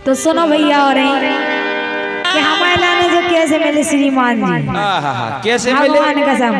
तो सुनो भैया और कि हमारे लाने जो कैसे मिले श्रीमान जी, कैसे मिले? भगवान कसम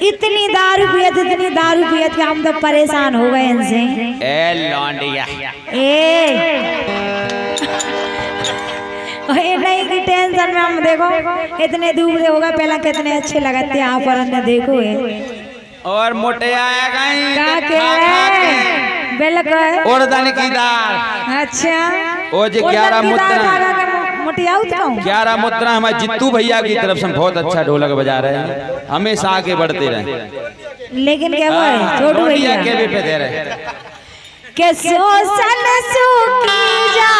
इतनी दारू पियत कि हम तो परेशान हो गए इनसे। ए लौंडिया, नहीं की टेंशन में हम देखो इतने दूबले हो गए, पहला कितने अच्छे लगते यहाँ पर हमने देखो है और मोटे आया गए बिल्कुल उड़दन की दाल। अच्छा ओ जी 11 मुद्रा, मोटियाऊ 11 मुद्रा हमारे जित्तू भैया की तरफ से बहुत अच्छा ढोलक बजा रहे हैं, हमेशा आगे बढ़ते रहे। लेकिन क्या वो छोटू भैया के भी पे दे रहे के सोसन सुकी जा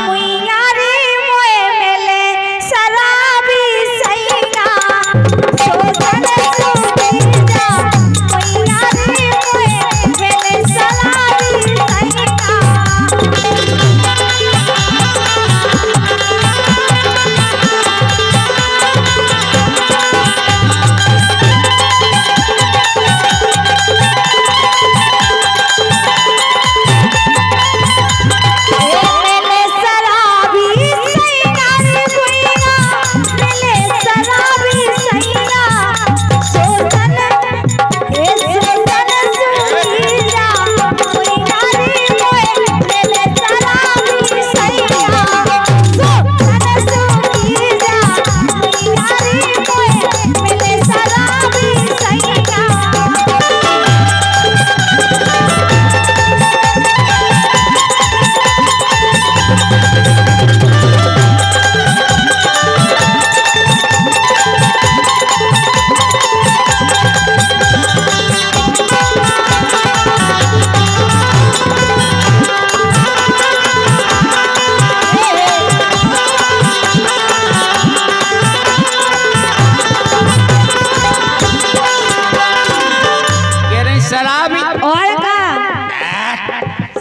मुइया रे मोए मेले शराबी सैया सोसन सुकी जा मुइया रे मोए मेले शराबी सैया।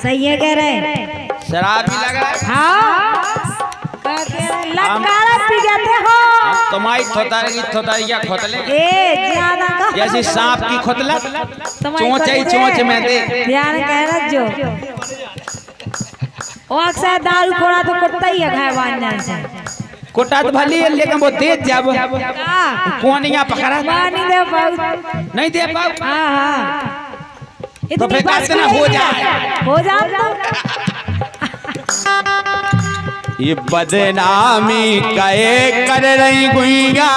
सही है कह रहे शराब भी लगा। हाँ लगा पी जाते हो तुम्हारी थोतारिया खोतले ज्यादा जैसे सांप की खोतला चोंच में दे ध्यान कह रहा जो वो अक्सर दारू खोड़ा तो कुत्ता ही है खाए से कोटा तो भली है, लेकिन वो तेज जब कौन यहाँ पकड़ा नहीं दे पाऊ नहीं दे पाऊ। हाँ तो फिर कितना हो जाए ये बदनामी कहे कर रही गुइया।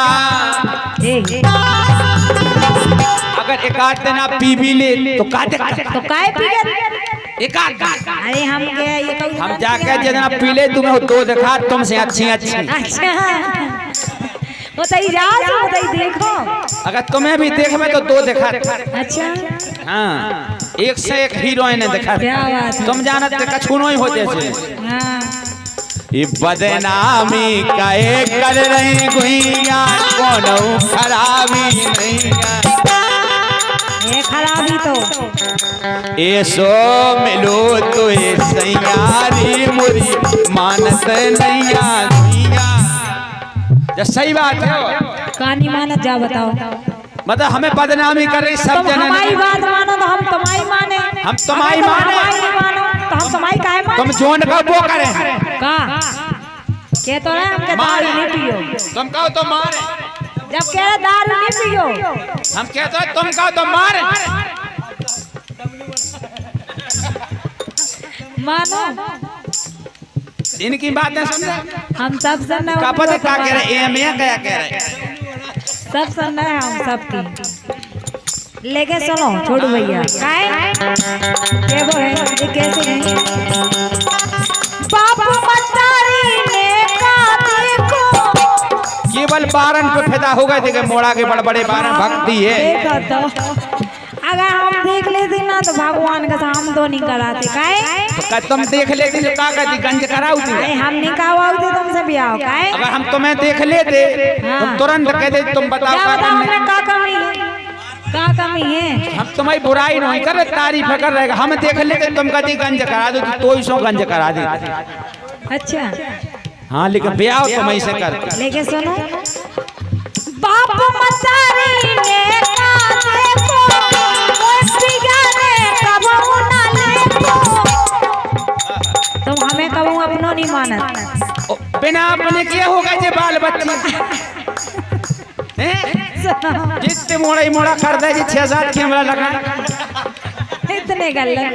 अगर एक आध दिन आप पी भी ले तो काहे पी एक आध। अरे हम जाके जितना पी ले तुम्हें दो दिखा तुमसे अच्छी। अच्छा वो देखो अगर तुम्हें भी देख में तो दो दिखा। अच्छा हाँ एक से एक हीरोइन ने दिखा। तुम जानत कछुनो ही हो जैसे। ये बदनामी काहे कर रही गुइया कोनो खराबी नहीं ये खराबी तो ये सो मिलो तो ये सैयारी मुरी मानत नहीं जब सही बात है कहानी मानत जा बताओ। मतलब हमें बदनामी कर रही सब जने। हमारी बात मानो तो हम तुम्हारी माने, हम तुम्हारी मानो तो हम तुम्हारी काहे माने। तुम जोन का वो करें का के तो हम के दारू नहीं पियो। तुम कहो तो मारे जब कह रहे दारू नहीं पियो हम कहते हैं तुम कहो तो मारे। मानो इनकी बातें समझे हम सब सुन क्या पता क्या कह रहे एम या क्या कह रहे सब सुन रहे हम सबकी। लेके सुनो छोड़ू भैया ये वो है ये कैसे नहीं बाबू मतारी ने का देखो केवल बारन पे पैदा हो गए थे मोड़ा के बड़े बड़े बारन भक्ति है। देखो तो अगर हम देख लेते ना तो भगवान का हम तो नहीं कराते काहे तो तुम देख लेती तो का कहती गंज कराऊ थी। हम नहीं कराओगे तुमसे ब्याह काहे। अगर हम तुम्हें देख लेते तो तुरंत कह दे तुम बताओ का कमी है का कमी है। हम तुम्हारी बुराई नहीं कर तारीफ कर रहेगा। हम देख लेते तुम कहती गंज करा दो तो ही सो गंज करा दे। अच्छा हाँ लेकिन ब्याह तुम ऐसे कर। लेकिन सुनो बाप मतारी ने का देखो तुम हमें कहूँ अपनो नहीं मानत। बिना अपने किए होगा जे बाल बच्चे जितने मोड़ा ही मोड़ा कर दे 6-7 कैमरा लगा इतने गलत।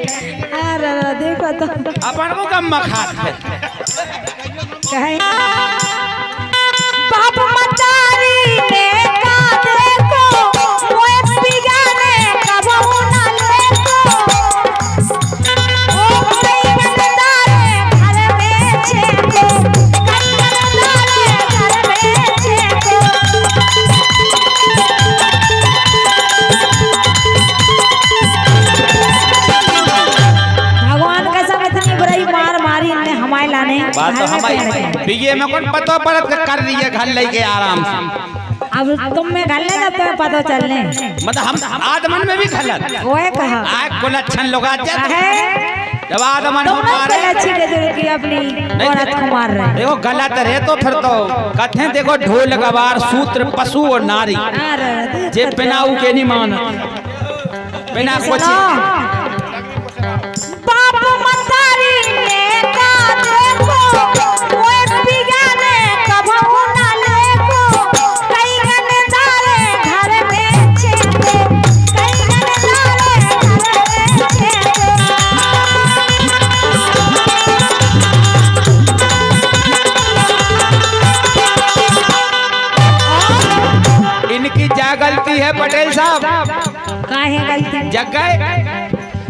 अरे देखो तो अपन को कम मखात है कहीं बाप मतारी ने का देखो ओए बिगाने कब ना लेको ओ कई गंदारे घर में छेको कई गंदारे घर में छेको। भगवान का सब इतनी बुराई मार मारी ने हमारे लाने बात तो हमारी बिगे में कौन पता परत कर दिए घर लेके आराम से। अब तुम में घलने का तुम्हें पता चलने मतलब हम आदमन में भी गलत ओए कहा आग को लक्षण लोग आते है जब आदमन तुम को मारे अच्छी के जो की अपनी औरत को मार रहे देखो गलत रहे तो फिर तो कहते हैं देखो ढोल गवार सूत्र पशु और नारी जे बिनाऊ के नहीं मान बिना कुछ बाप मतारी ने का देखो ओए बिगाने कबहू ना लेको कई गंदारे घर में छेको कई गंदारे घर में छेको। इनकी क्या गलती है पटेल साहब काहे गलती जग गए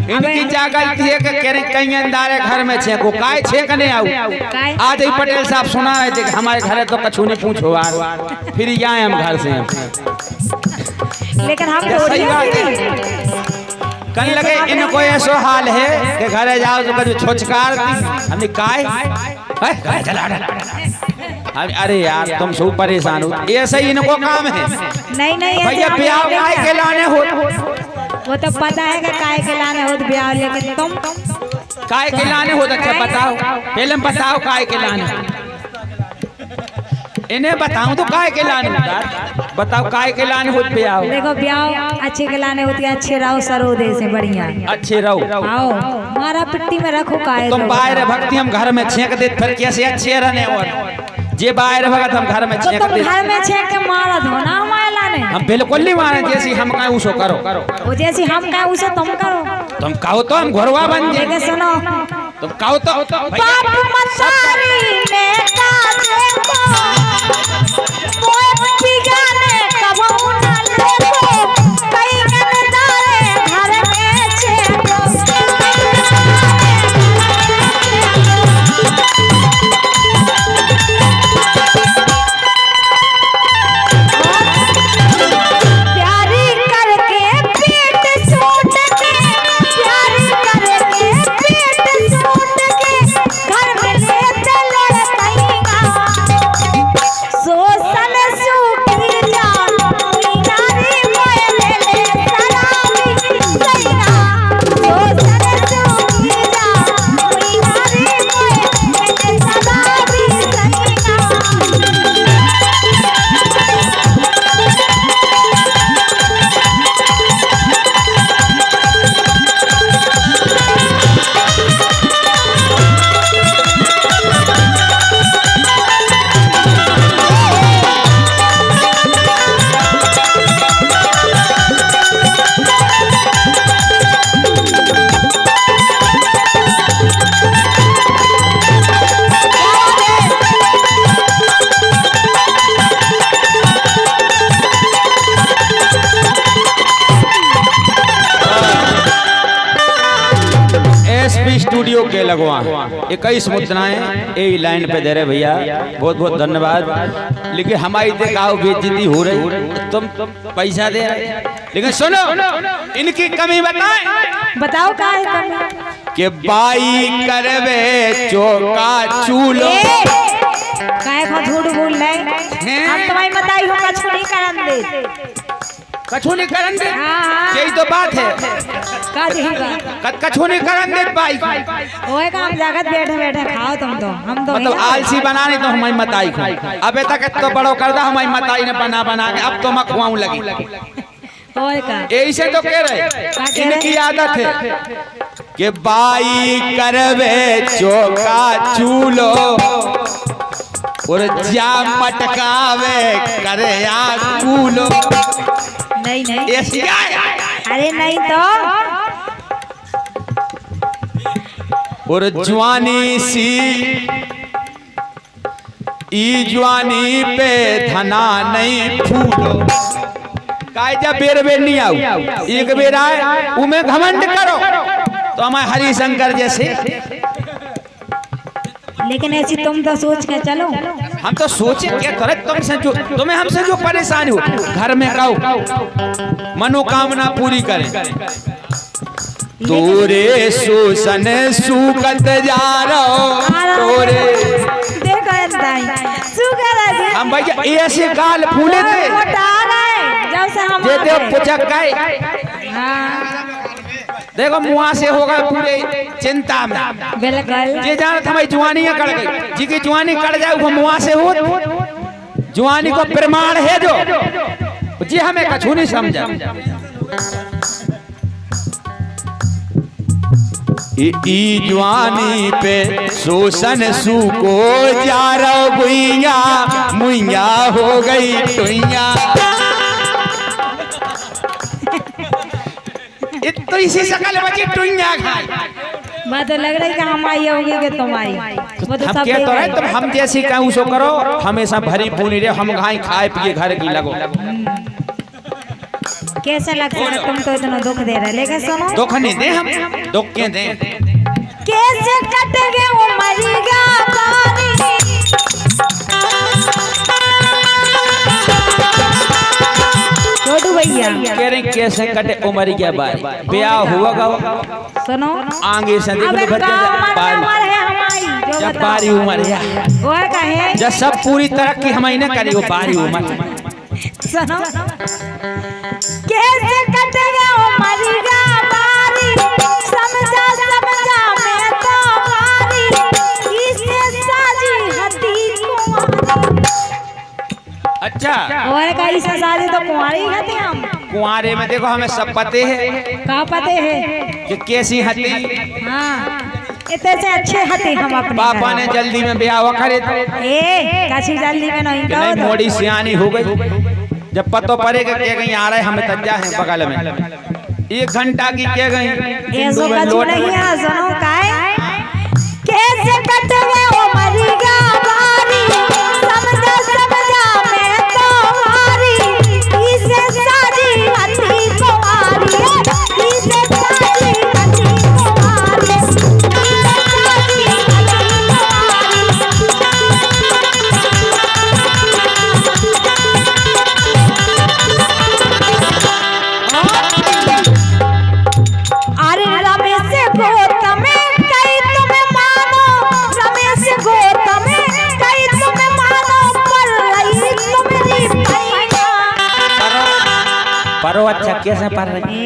इनकी क्या गलती है कि कहीं अंधारे घर में छेको काय छेक नहीं आऊ आज ही पटेल साहब सुना रहे थे कि हमारे घर तो कछु नहीं पूछो आज फिर आए हम घर से लेकिन हम सही बात है कल लगे इनको ऐसा हाल है कि घरे जाओ तो कभी छोचकार हमने काय अरे यार तुम सब परेशान हो ऐसा ही इनको काम है नहीं भैया ब्याह काय के लाने हो वो तो पता है कि काय के लाने हो ब्याह लेकिन तुम काय के लाने हो अच्छा बताओ पहले बताओ काय के लाने इन्हें बताऊं तो काय के लाने बताओ काय के लाने हो ब्याह देखो ब्याह अच्छे के लाने होती है अच्छे रहो सरोदे से बढ़िया अच्छे रहो आओ मारा पिट्टी में रखो काय तुम बाहर भक्ति हम घर में छेक दे फिर कैसे अच्छे रहने और जे बाहर भगत हम घर में तो छेक तुम दे घर में छेक के मारा दो ना हमारे लाने हम बिल्कुल नहीं मारे जैसी हम कहें उसो करो वो जैसी हम कहें उसे तुम करो तुम कहो तो हम घरवा बन जाए लेकिन सुनो तुम कहो तो बाप मतारी ने का देखो ओए बिगाने कबहू ना लेको कई गंदारे घर में छेको प्यारी करके पेट सूट के प्यारी करके पेट सूट के घर में ले चले कहीं सोसन सूखी जा नारी मोए ले ले सलामी सैना सोसन सूखी जा नारी मोए ले ले सलामी सैना। एसपी स्टूडियो के लगवा 21 मुद्राएं यही लाइन पे दे रहे भैया बहुत बहुत धन्यवाद। लेकिन हमारी देखाओ बेइज्जती हो रही तुम पैसा दे रहे लेकिन सुनो इनकी कमी बताओ का है कमी कि बाई करवे चौका चूलो काहे को झूठ बोल रहे हम तुम्हारी बताई हो कछु नहीं करन दे कछु नहीं करन दे हाँ। यही तो बात है का देगा कछु नहीं करन दे बाई ओए काम जगत बैठे बैठे खाओ तुम तो हम तो मतलब आलसी बनाने तो हमारी मताई को अबे तक तो बड़ो कर दा हमारी मताई ने बना बना के अब तो मैं खुआऊं लगी और का यही से तो कह रहे इनकी आदत है के बाई करवे चौका चूलो और जा मटकावे करे आ कूलो। नहीं नहीं, ऐसी अरे नहीं तो और जवानी सी ई जवानी पे धना नहीं फूलो। काय जब बेर बेर नहीं आओ, एक बेर आए उमें घमंड करो तो हमारे हरिशंकर जैसे। लेकिन ऐसी तुम तो सोच के चलो। हम तो सोचे क्या करे, तुमसे जो तुम्हें हमसे जो परेशानी हो घर में कहो मनोकामना पूरी करें। तोरे शोषण सूखत जा रहो तोरे देखो हम भैया ऐसे गाल फूले थे जब से हम जे देव पुचक गए। देखो मुआ से होगा पूरे चिंता में। बिल्कुल जे जानत हमारी जवानी कड़ गई, जी की जवानी कड़ जाए वो मुआ से हो। जवानी को प्रमाण है जो जी हमें कछु नहीं समझा। ई जवानी पे शोषण सूको जा रहा गुइया मुइया हो गई टुइया। तो इसी शकल बची टुइया खाई। मैं तो लग रही है कि हम आई होगी कि तुम्हारी वो तो हम सब कहते रहे तुम हम जैसी कहूँ सो करो, हमेशा भरी पूरी रे हम खाए खाए पिए घर की लगो। कैसा लगता है तुम तो इतना दुख दे रहे, लेकिन सुनो दुख नहीं दे हम दुख के दे। कैसे कटेगा वो मरेगा पानी। छोटू भैया कह रहे कैसे कटे उम्र क्या बारी ब्याह हुआ गा सुनो आगे से देख लो बच्चा जब बारी उम्र है वो कहे जब सब पूरी तरक्की हमारी न करी वो बारी उम्र। सुनो कैसे कटेगा वो मरेगा बारी समझा समझा मैं तो बारी इसे साजी हती कुंवारी। अच्छा और का इसे साजी तो कुंवारी हती हम। कुंवारे में देखो हमें सब पते है का पते है कि कैसी हती। हाँ इतने से अच्छे हती हम अपने पापा ने जल्दी में ब्याह करे तो ए काशी जल्दी में नहीं कि नहीं मोड़ी सियानी हो गई। जब पतो पड़ेगा क्या कहीं आ रहे हमें तज्जा है बगल में 1 घंटा की क्या गई ऐसो कछु नहीं है। सुनो काय कैसे कटवे वो मरेगा बारी समझा समझा मैं तो हारी इसे साजी हती कुंवारी इसे साजी हती कुंवारी इसे साजी अरे रमेश गौतम कई तुम्हें मानो रमेश गौतम कई तुम्हें मानो पर रही तुम्हारी पैना। परो अच्छा कैसे पढ़ रही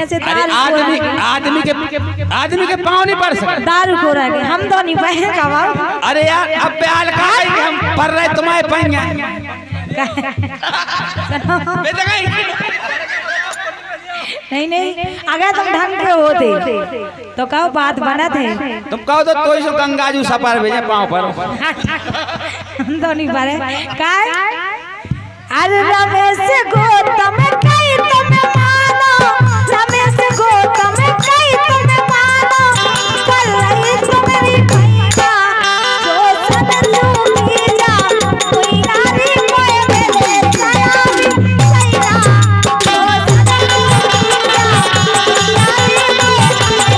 ऐसे अरे आदमी के पाँव नहीं पढ़ सकते दारू को रखे हम तो नहीं पहने का। अरे यार अब प्याल का है कि हम पढ़ रहे तुम्हारे पाएंगे नहीं नहीं अगर तुम ढंग के होते तो कहो बात बना थे। तुम कहो तो तोई सो गंगाजू सपार भेजे पाँव पर हम तो नहीं पढ़े काय अरे रमेश गौतम कई तुम्हें मानो रमेश गौतम कई तुम्हें मानो कर रही तुम्हारी पैना शोषण लूटी जा कोई नारी कोई मेरे सयानी सैरा शोषण लूटी जा कोई नारी कोई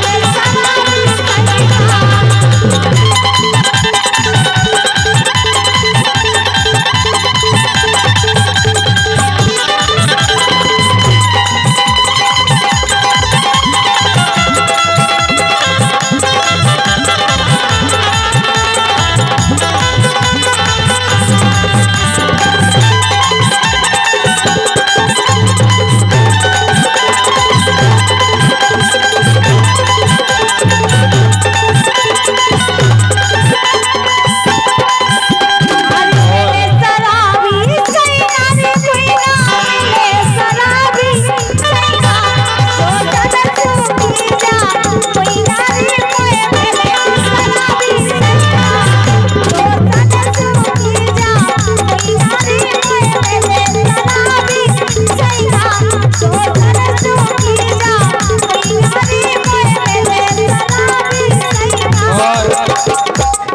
मेरे सयानी सैरा।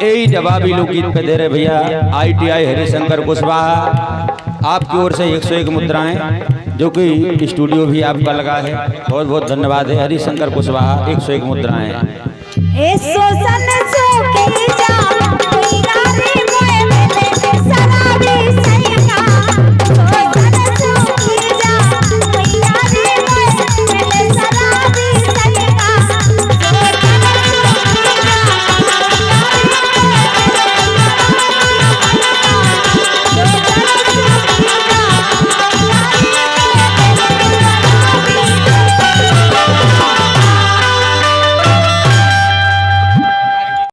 यही जवाबी लोकगीत पे दे रहे भैया ITI हरिशंकर कुशवाहा। आपकी ओर से 101 मुद्राएं, जो कि स्टूडियो भी आपका लगा है। बहुत बहुत धन्यवाद है हरिशंकर कुशवाहा। 101 मुद्राएं।